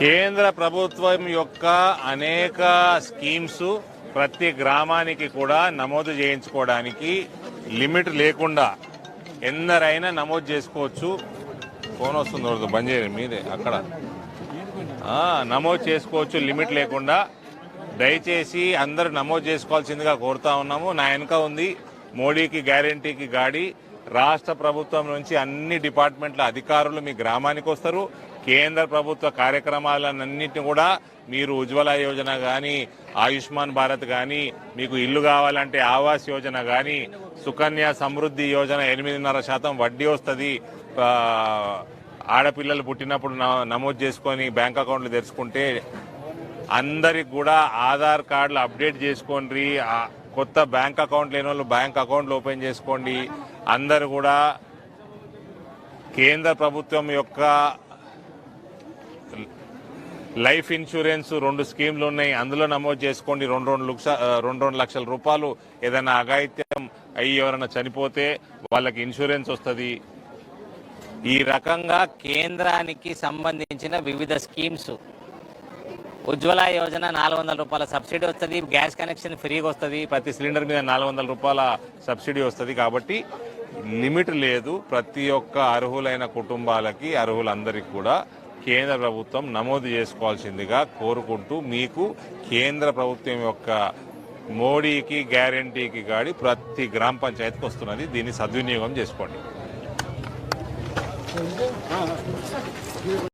కేంద్ర ప్రభుత్వం యొక్క అనేక స్కీమ్స్ ప్రతి గ్రామానికి కూడా నమోదు చేయించుకోవడానికి లిమిట్ లేకుండా ఎందరైనా నమోదు చేసుకోవచ్చు. ఫోన్ వస్తుంది, బంద్ చేయండి మీరే అక్కడ. నమోదు చేసుకోవచ్చు లిమిట్ లేకుండా. దయచేసి అందరూ నమోదు చేసుకోవాల్సిందిగా కోరుతా ఉన్నాము. నా వెనుక ఉంది మోడీకి గ్యారంటీకి గాడి. రాష్ట్ర ప్రభుత్వం నుంచి అన్ని డిపార్ట్మెంట్ల అధికారులు మీ గ్రామానికి వస్తారు. కేంద్ర ప్రభుత్వ కార్యక్రమాలన్నింటినీ కూడా మీరు ఉజ్వల యోజన కానీ, ఆయుష్మాన్ భారత్ కానీ, మీకు ఇల్లు కావాలంటే ఆవాస్ యోజన కానీ, సుకన్య సమృద్ధి యోజన 8.5% వడ్డీ వస్తుంది. ఆడపిల్లలు పుట్టినప్పుడు నమోదు చేసుకొని బ్యాంక్ అకౌంట్లు తెరుచుకుంటే అందరికి కూడా ఆధార్ కార్డులు అప్డేట్ చేసుకోండి. కొత్త బ్యాంక్ అకౌంట్ లేని వాళ్ళు బ్యాంక్ అకౌంట్లు ఓపెన్ చేసుకోండి. అందరు కూడా కేంద్ర ప్రభుత్వం యొక్క లైఫ్ ఇన్సూరెన్స్ 2 స్కీమ్లు ఉన్నాయి, అందులో నమోదు చేసుకోండి. 2 లక్షల రూపాయలు ఏదైనా అఘాయిత్యం అయ్యి ఎవరైనా చనిపోతే వాళ్ళకి ఇన్సూరెన్స్ వస్తుంది. ఈ రకంగా కేంద్రానికి సంబంధించిన వివిధ స్కీమ్స్, ఉజ్వల యోజన 400 రూపాయల సబ్సిడీ వస్తుంది, గ్యాస్ కనెక్షన్ ఫ్రీగా వస్తుంది, ప్రతి సిలిండర్ మీద 400 రూపాయల సబ్సిడీ వస్తుంది. కాబట్టి లిమిట్ లేదు. ప్రతి ఒక్క అర్హులైన కుటుంబాలకి, అర్హులందరికీ కూడా కేంద్ర ప్రభుత్వం నమోదు చేసుకోవాల్సిందిగా కోరుకుంటూ, మీకు కేంద్ర ప్రభుత్వం యొక్క మోడీకి గ్యారంటీకి గాడి ప్రతి గ్రామ పంచాయతీకి వస్తున్నది. దీన్ని సద్వినియోగం చేసుకోండి.